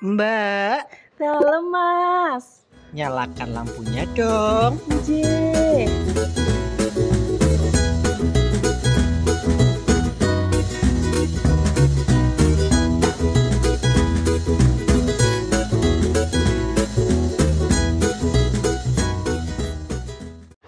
Mbak, Dalam mas. nyalakan lampunya dong. J.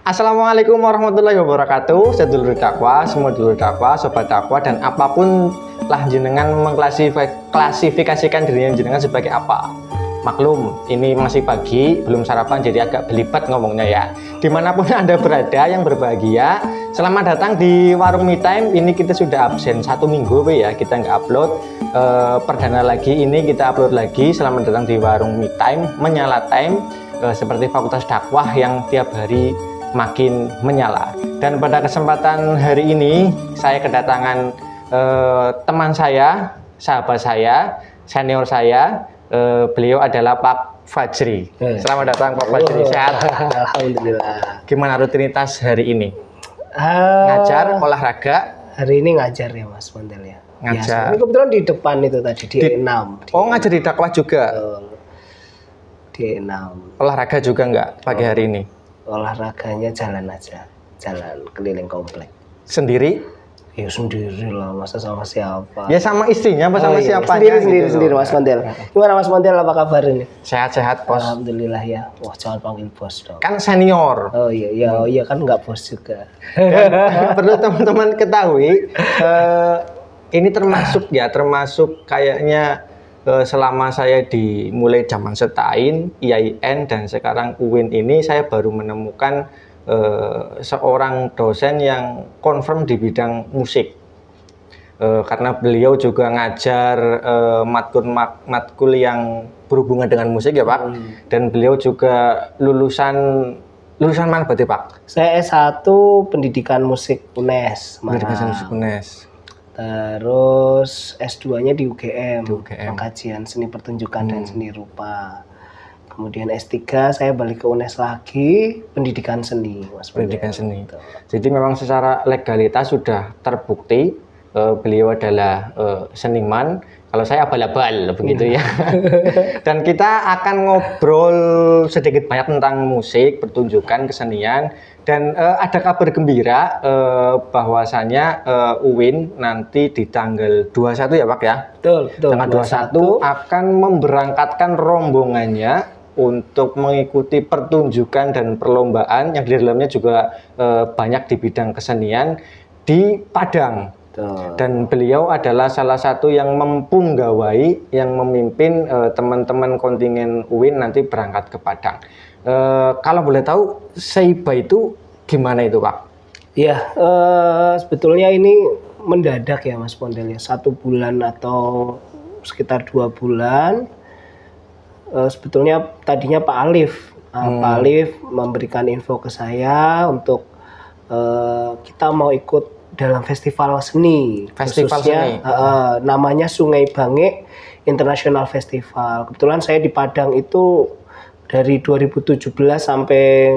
Assalamualaikum warahmatullahi wabarakatuh. Sedulur dakwah, semua dulur dakwah, sobat dakwah, dan apapun lah jenengan mengklasifikasikan dirinya jenengan sebagai apa. Maklum, ini masih pagi, belum sarapan, jadi agak belibet ngomongnya ya. Dimanapun Anda berada yang berbahagia, selamat datang di Warung Me Time. Ini kita sudah absen 1 minggu ya, kita nggak upload. Perdana lagi ini kita upload lagi. Selamat datang di Warung Me Time, menyala time, seperti fakultas dakwah yang tiap hari makin menyala. Dan pada kesempatan hari ini saya kedatangan teman saya, sahabat saya, senior saya. Beliau adalah Pak Fajri. Selamat datang Pak Fajri. Sehat? Alhamdulillah. Gimana rutinitas hari ini? Ngajar, olahraga? Hari ini ngajar ya Mas Mondel ya. Ngajar. Ini kebetulan di depan itu tadi di E6. Oh, ngajar di dakwah juga? Di E6. Olahraga juga enggak pagi hari ini? Olahraganya jalan aja, jalan keliling komplek. Sendiri? Ya sendiri lah, masa sama siapa? Ya sama istrinya apa sama siapa? Sendiri Mas Mondel. Gimana Mas Mondel, apa kabar ini? Sehat-sehat bos. Alhamdulillah ya. Wah, jangan panggil bos dong. Kan senior. Oh iya kan nggak bos juga. Dan perlu teman-teman ketahui, ini termasuk kayaknya selama saya dimulai zaman Setain, IAIN, dan sekarang UIN ini saya baru menemukan seorang dosen yang confirm di bidang musik. Karena beliau juga ngajar matkul yang berhubungan dengan musik ya Pak. Dan beliau juga lulusan mana berarti Pak? Saya S1 Pendidikan Musik UNES. Pendidikan Musik UNES. Terus S2-nya di UGM, UGM. Pengkajian Seni Pertunjukan dan Seni Rupa. Kemudian S3 saya balik ke UNES lagi, Pendidikan Seni. Mas Pendidikan Seni. Gitu. Jadi memang secara legalitas sudah terbukti beliau adalah seniman. Kalau saya abal-abal begitu ya. Dan kita akan ngobrol sedikit banyak tentang musik, pertunjukan, kesenian. Dan ada kabar gembira bahwasanya UIN nanti di tanggal 21 ya Pak ya? Betul. Tanggal 21 akan memberangkatkan rombongannya untuk mengikuti pertunjukan dan perlombaan yang di dalamnya juga banyak di bidang kesenian di Padang. Dan beliau adalah salah satu yang mempunggawai, yang memimpin teman-teman kontingen UIN nanti berangkat ke Padang. Kalau boleh tahu, Seiba itu gimana itu Pak? Ya, sebetulnya ini mendadak ya Mas Pondel ya, 1 bulan atau sekitar 2 bulan. Sebetulnya tadinya Pak Alif, Pak Alif memberikan info ke saya untuk kita mau ikut dalam festival seni. Festival khususnya, seni. Namanya Sungai Bange International Festival. Kebetulan saya di Padang itu dari 2017 sampai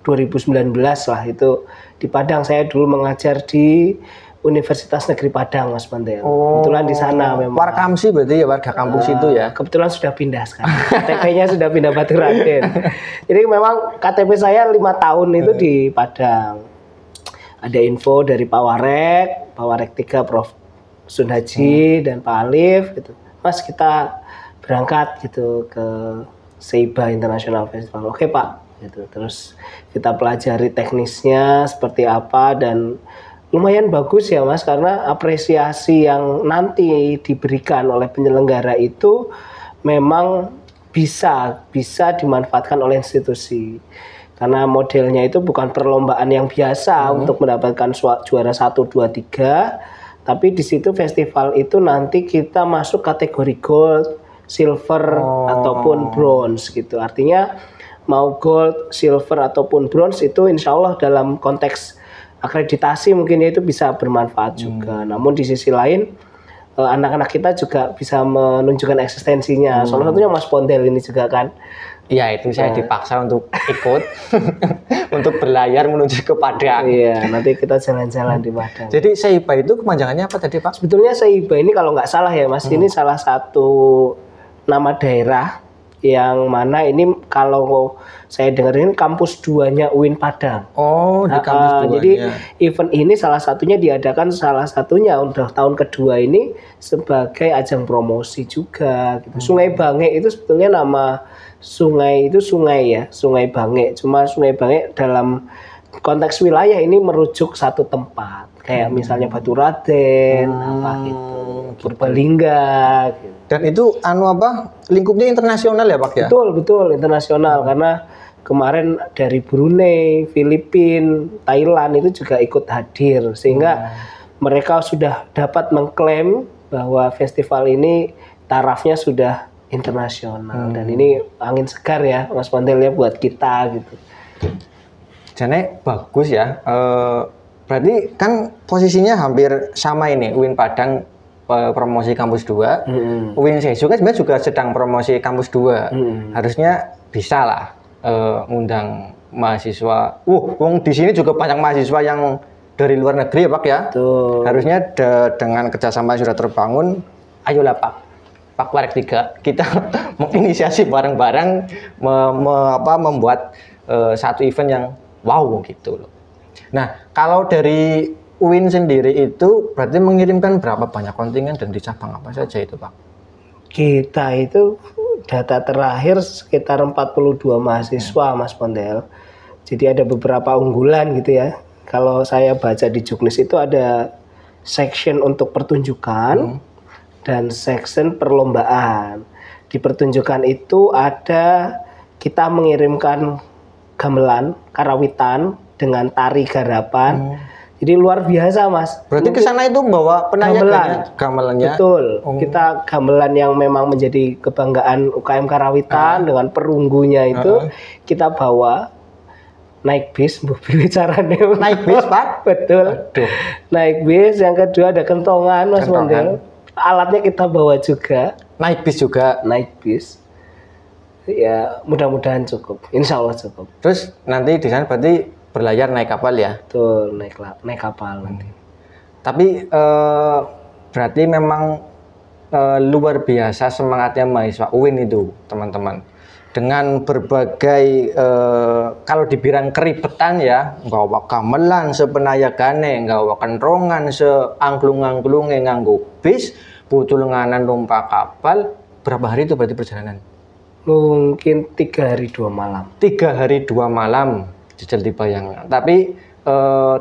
2019 lah itu di Padang. Saya dulu mengajar di Universitas Negeri Padang, Mas Mondel. Kebetulan di sana memang. Warkamsi berarti ya, warga kampus itu ya? Kebetulan sudah pindah sekarang. KTP-nya sudah pindah Batu Raden. Jadi memang KTP saya 5 tahun itu di Padang. Ada info dari Pak Warek 3 Prof. Sun Haji dan Pak Alif gitu. Mas, kita berangkat gitu ke Seiba International Festival. Oke Pak, gitu. Terus kita pelajari teknisnya seperti apa, dan lumayan bagus ya Mas, karena apresiasi yang nanti diberikan oleh penyelenggara itu memang bisa dimanfaatkan oleh institusi. Karena modelnya itu bukan perlombaan yang biasa untuk mendapatkan juara 1, 2, 3, tapi di situ festival itu nanti kita masuk kategori gold, silver ataupun bronze gitu. Artinya mau gold, silver ataupun bronze itu insya Allah dalam konteks akreditasi mungkin itu bisa bermanfaat juga. Namun di sisi lain anak-anak kita juga bisa menunjukkan eksistensinya. Salah satunya Mas Pondel ini juga kan. Iya, itu saya dipaksa untuk ikut untuk berlayar menuju ke Padang. Iya, nanti kita jalan-jalan di Padang. Jadi Seiba itu kepanjangannya apa tadi Pak? Sebetulnya Seiba ini kalau nggak salah ya Mas, ini salah satu nama daerah yang mana ini kalau saya dengerin kampus 2-nya UIN Padang. Oh, di kampus 2-nya. Jadi event ini salah satunya diadakan udah tahun kedua ini sebagai ajang promosi juga gitu. Sungai Bange itu sebetulnya nama sungai itu Sungai Bange. Cuma Sungai Bange dalam konteks wilayah ini merujuk satu tempat. Kayak misalnya Baturaden, apa gitu, Purbalingga gitu. Dan itu lingkupnya internasional ya Pak ya? Betul internasional karena kemarin dari Brunei, Filipina, Thailand itu juga ikut hadir sehingga mereka sudah dapat mengklaim bahwa festival ini tarafnya sudah internasional dan ini angin segar ya Mas Pandel ya buat kita gitu. Jadi bagus ya. Berarti kan posisinya hampir sama ini UIN Padang promosi kampus 2. UIN Sesu kan sebenarnya juga sedang promosi kampus 2. Harusnya bisa lah ngundang mahasiswa. Wong di sini juga banyak mahasiswa yang dari luar negeri ya Pak ya. Betul. Harusnya dengan kerjasama yang sudah terbangun, ayolah Pak Warek 3 kita menginisiasi bareng-bareng membuat satu event yang wow gitu loh. Nah, kalau dari UIN sendiri itu berarti mengirimkan berapa banyak kontingen dan di cabang apa saja itu Pak? Kita itu data terakhir sekitar 42 mahasiswa Mas Pondel. Jadi ada beberapa unggulan gitu ya. Kalau saya baca di Juknis itu ada section untuk pertunjukan dan section perlombaan. Di pertunjukan itu ada kita mengirimkan gamelan, karawitan dengan tari garapan. Jadi luar biasa Mas. Berarti ke sana itu bawa gamelannya. Betul. Kita gamelan yang memang menjadi kebanggaan UKM Karawitan dengan perunggunya itu kita bawa naik bis, mobil carane. Naik bis Pak? Betul. Aduh. Naik bis, yang kedua ada kentongan Mas Mondel. Alatnya kita bawa juga. Naik bis juga. Naik bis. Ya mudah-mudahan cukup. Insya Allah cukup. Terus nanti di sana berarti berlayar naik kapal ya? Betul, naik kapal nanti. Tapi berarti memang luar biasa semangatnya mahasiswa UIN itu, teman-teman. Dengan berbagai kalau dibilang keribetan ya, nggawa gamelan sepenayagane, nggawa kenrongan seangklung-angklunge nganggo bis, putul nganan numpak kapal. Berapa hari itu berarti perjalanan? Mungkin 3 hari 2 malam. 3 hari 2 malam. Jajal dibayangkan. Tapi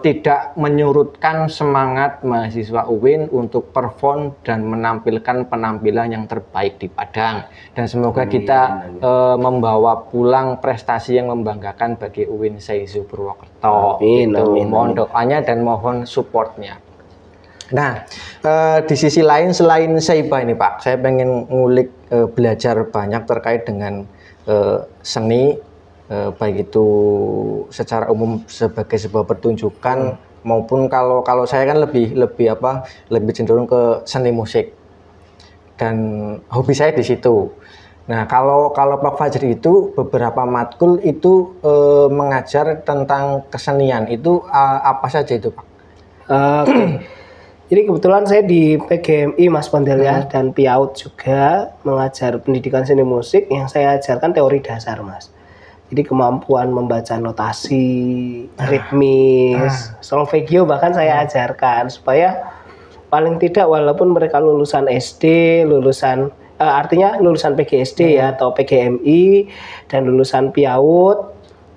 tidak menyurutkan semangat mahasiswa UIN untuk perform dan menampilkan penampilan yang terbaik di Padang. Dan semoga kita membawa pulang prestasi yang membanggakan bagi UIN Sesu Purwokerto. Amin. Mohon doanya dan mohon supportnya. Nah, di sisi lain selain Seiba ini Pak, saya pengen ngulik belajar banyak terkait dengan seni. Baik itu secara umum sebagai sebuah pertunjukan maupun kalau saya kan lebih cenderung ke seni musik dan hobi saya di situ. Nah kalau Pak Fajri itu beberapa matkul itu mengajar tentang kesenian itu apa saja itu Pak? Jadi kebetulan saya di PGMI Mas Pondel ya dan PIAUD juga mengajar pendidikan seni musik yang saya ajarkan teori dasar Mas. Jadi kemampuan membaca notasi, ritmis, solfegio bahkan saya ajarkan supaya paling tidak walaupun mereka lulusan SD, artinya lulusan PGSD ya atau PGMI dan lulusan PIAUD,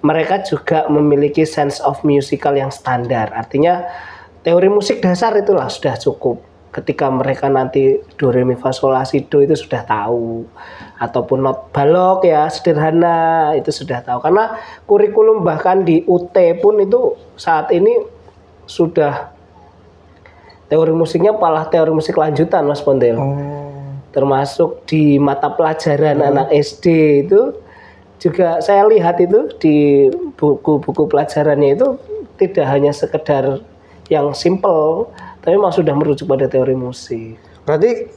mereka juga memiliki sense of musical yang standar. Artinya teori musik dasar itulah sudah cukup. Ketika mereka nanti do re mi fa sol la si do itu sudah tahu, ataupun not balok ya sederhana itu sudah tahu, karena kurikulum bahkan di UT pun itu saat ini sudah teori musiknya malah teori musik lanjutan Mas Pondel. Termasuk di mata pelajaran anak SD itu juga saya lihat itu di buku-buku pelajarannya itu tidak hanya sekedar yang simple, tapi memang sudah merujuk pada teori musik. Berarti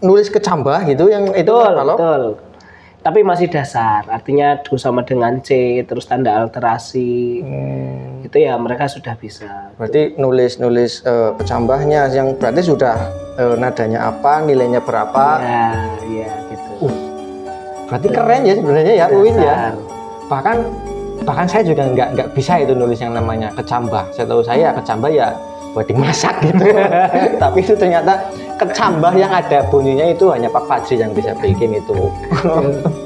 nulis kecambah gitu yang itu betul. Tapi masih dasar, artinya do sama dengan C, terus tanda alterasi. Itu ya mereka sudah bisa. Berarti nulis kecambahnya yang berarti sudah nadanya apa, nilainya berapa. Iya gitu. Berarti keren ya sebenarnya ya UIN ya. Dasar. Bahkan saya juga nggak bisa itu nulis yang namanya kecambah. Saya tahu saya kecambah ya buat dimasak gitu. Tapi itu ternyata kecambah yang ada bunyinya itu hanya Pak Fajri yang bisa bikin itu.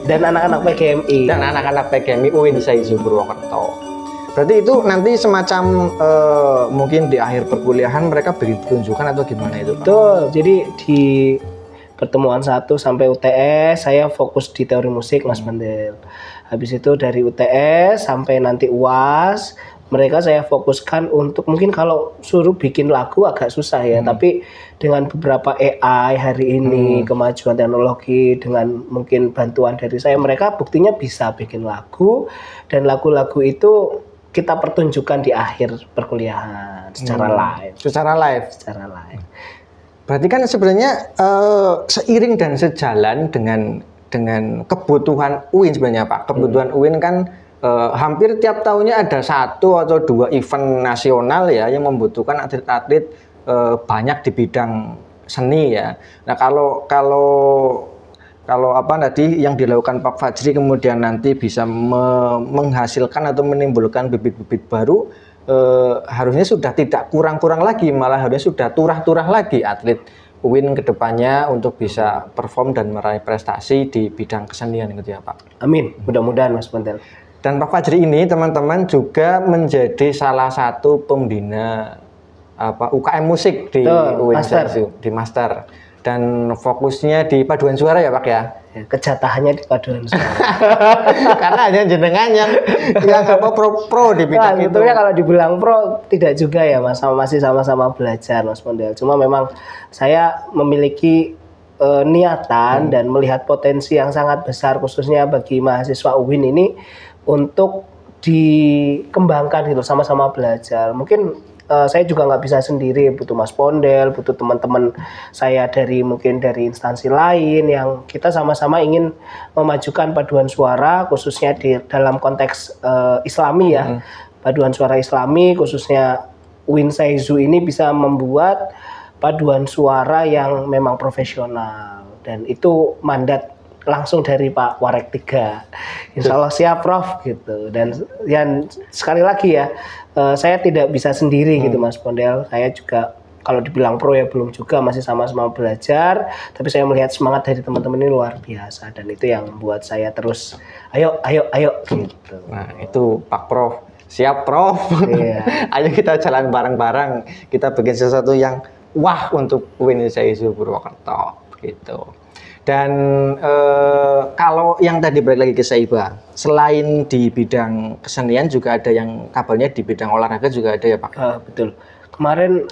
Dan anak-anak PGMI. Dan anak-anak PGMI UIN Saizu Purwokerto. Berarti itu nanti semacam mungkin di akhir perkuliahan mereka beri pertunjukan atau gimana itu Pak? Betul. Jadi di pertemuan 1 sampai UTS saya fokus di teori musik Mas Mendel. Habis itu dari UTS sampai nanti UAS mereka saya fokuskan untuk mungkin kalau suruh bikin lagu agak susah ya, tapi dengan beberapa AI hari ini, kemajuan teknologi, dengan mungkin bantuan dari saya, mereka buktinya bisa bikin lagu, dan lagu-lagu itu kita pertunjukkan di akhir perkuliahan secara live. Secara live. Secara live. Berarti kan sebenarnya seiring dan sejalan dengan kebutuhan UIN sebenarnya Pak. Kebutuhan UIN kan hampir tiap tahunnya ada 1 atau 2 event nasional ya yang membutuhkan atlet-atlet banyak di bidang seni ya. Nah kalau apa tadi yang dilakukan Pak Fajri kemudian nanti bisa menghasilkan atau menimbulkan bibit-bibit baru, harusnya sudah tidak kurang-kurang lagi, malah harusnya sudah turah-turah lagi atlet UIN kedepannya untuk bisa perform dan meraih prestasi di bidang kesenian gitu ya Pak. Amin, mudah-mudahan Mas Mendel. Dan Pak Fajri ini teman-teman juga menjadi salah satu pembina UKM musik di UIN Saizu, di Master. Dan fokusnya di paduan suara ya Pak ya? Kejatahannya di paduan suara. Karena hanya jenengan yang pro di bidang itu. Sebetulnya kalau dibilang pro tidak juga ya Mas, masih sama-sama belajar Mas Mendel. Cuma memang saya memiliki niatan dan melihat potensi yang sangat besar khususnya bagi mahasiswa UIN ini untuk dikembangkan gitu, sama-sama belajar. Mungkin saya juga nggak bisa sendiri, butuh Mas Pondel, butuh teman-teman saya mungkin dari instansi lain yang kita sama-sama ingin memajukan paduan suara khususnya di dalam konteks Islami ya. Paduan suara Islami khususnya UIN Saizu ini bisa membuat paduan suara yang memang profesional, dan itu mandat langsung dari Pak Warek 3. Insya Allah siap Prof gitu. Dan yang sekali lagi ya, saya tidak bisa sendiri gitu Mas Pondel. Saya juga kalau dibilang pro ya belum juga, masih sama-sama belajar. Tapi saya melihat semangat dari teman-teman ini luar biasa, dan itu yang membuat saya terus ayo gitu. Nah itu Pak Prof, siap Prof. Iya. Ayo kita jalan bareng-bareng, kita bikin sesuatu yang wah untuk UIN Saizu Purwokerto gitu. Dan kalau yang tadi balik lagi ke Saiba, selain di bidang kesenian juga ada yang kabarnya di bidang olahraga juga ada ya Pak? Betul. Kemarin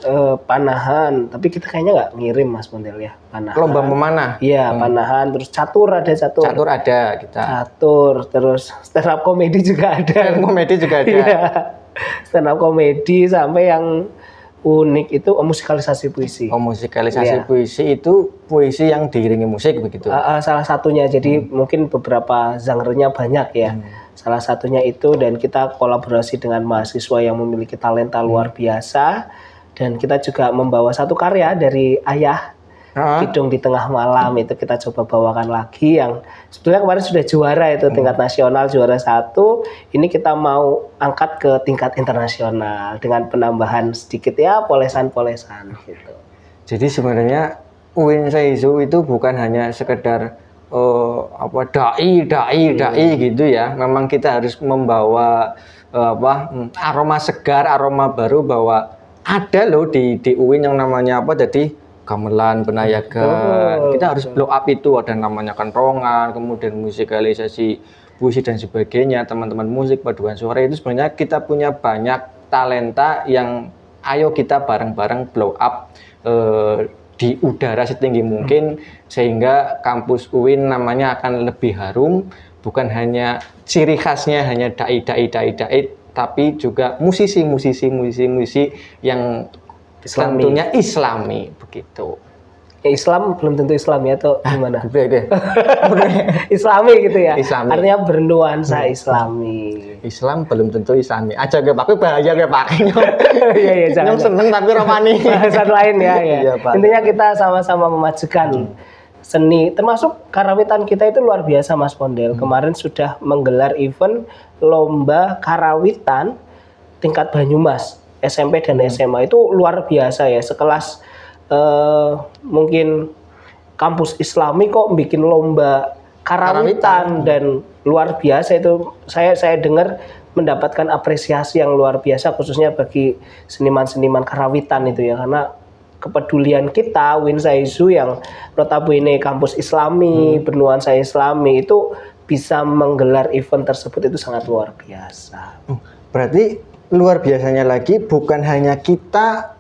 panahan, tapi kita kayaknya nggak ngirim Mas Pondel ya, panahan. Lomba memanah? Iya, panahan, terus catur ada catur. Catur ada kita. Catur, terus stand up komedi juga ada. Stand up komedi juga ada. Iya. Stand up komedi sampai yang unik itu musikalisasi puisi. Musikalisasi puisi itu puisi yang diiringi musik begitu? Salah satunya, jadi mungkin beberapa genre-nya banyak ya. Salah satunya itu, dan kita kolaborasi dengan mahasiswa yang memiliki talenta luar biasa, dan kita juga membawa satu karya dari Ayah, Kidung di Tengah Malam, itu kita coba bawakan lagi, yang sebetulnya kemarin sudah juara itu tingkat nasional, juara 1. Ini kita mau angkat ke tingkat internasional dengan penambahan sedikit ya, polesan-polesan gitu. Jadi sebenarnya UIN Saizu itu bukan hanya sekedar dai gitu ya. Memang kita harus membawa aroma segar, aroma baru, bahwa ada loh di UIN yang namanya jadi gamelan, penayagan. Kita harus blow up itu, ada namanya kentongan, kemudian musikalisasi puisi dan sebagainya. Teman-teman musik paduan suara itu sebenarnya kita punya banyak talenta yang ayo kita bareng-bareng blow up di udara setinggi mungkin, sehingga kampus UIN namanya akan lebih harum. Bukan hanya ciri khasnya hanya dai, tapi juga musisi yang tentunya Islami begitu. Ya, Islam belum tentu Islam ya, atau gimana? Oke. Islami gitu ya. Islami. Artinya bernuansa Islami. Islam belum tentu Islami. Aja gak pakai bahaya gak pakai. Iya, jangan. Seneng tapi romani. Bahasan lain ya. Iya, Pak. Intinya kita sama-sama memajukan seni, termasuk karawitan kita itu luar biasa Mas Pondel. Kemarin sudah menggelar event lomba karawitan tingkat Banyumas, SMP dan SMA itu luar biasa ya, sekelas mungkin kampus Islami kok bikin lomba karawitan dan luar biasa itu. Saya dengar mendapatkan apresiasi yang luar biasa khususnya bagi seniman-seniman karawitan itu ya, karena kepedulian kita Winsaizu yang notabene kampus Islami, bernuansa Islami itu bisa menggelar event tersebut itu sangat luar biasa. Berarti luar biasanya lagi bukan hanya kita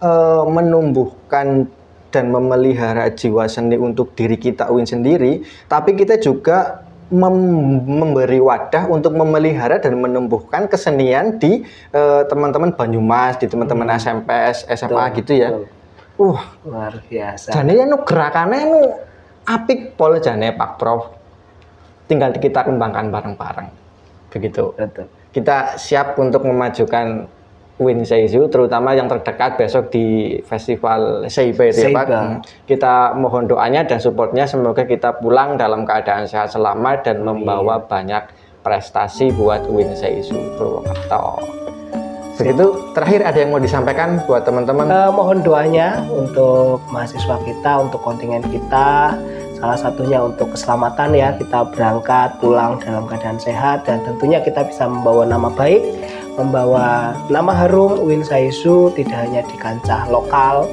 menumbuhkan dan memelihara jiwa seni untuk diri kita Win sendiri, tapi kita juga memberi wadah untuk memelihara dan menumbuhkan kesenian di teman-teman Banyumas, di teman-teman SMP, SMA Betul, gitu ya. betul. Luar biasa. Jane ya gerakannya apik pol jane Pak Prof. Tinggal kita kembangkan bareng-bareng. Begitu. Betul. Kita siap untuk memajukan Winsaizu, terutama yang terdekat besok di festival Seiba itu ya Pak. Kita mohon doanya dan supportnya, semoga kita pulang dalam keadaan sehat selamat dan membawa banyak prestasi buat Winsaizu Purwokerto. Begitu, terakhir ada yang mau disampaikan buat teman-teman? Mohon doanya untuk mahasiswa kita, untuk kontingen kita, salah satunya untuk keselamatan ya, kita berangkat pulang dalam keadaan sehat dan tentunya kita bisa membawa nama baik, membawa nama harum Winsaizu tidak hanya di kancah lokal,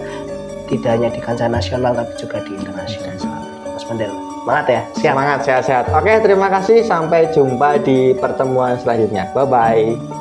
tidak hanya di kancah nasional tapi juga di internasional. Mas Pondel, semangat ya, siap. Semangat, sehat-sehat. Oke, terima kasih, sampai jumpa di pertemuan selanjutnya. Bye-bye.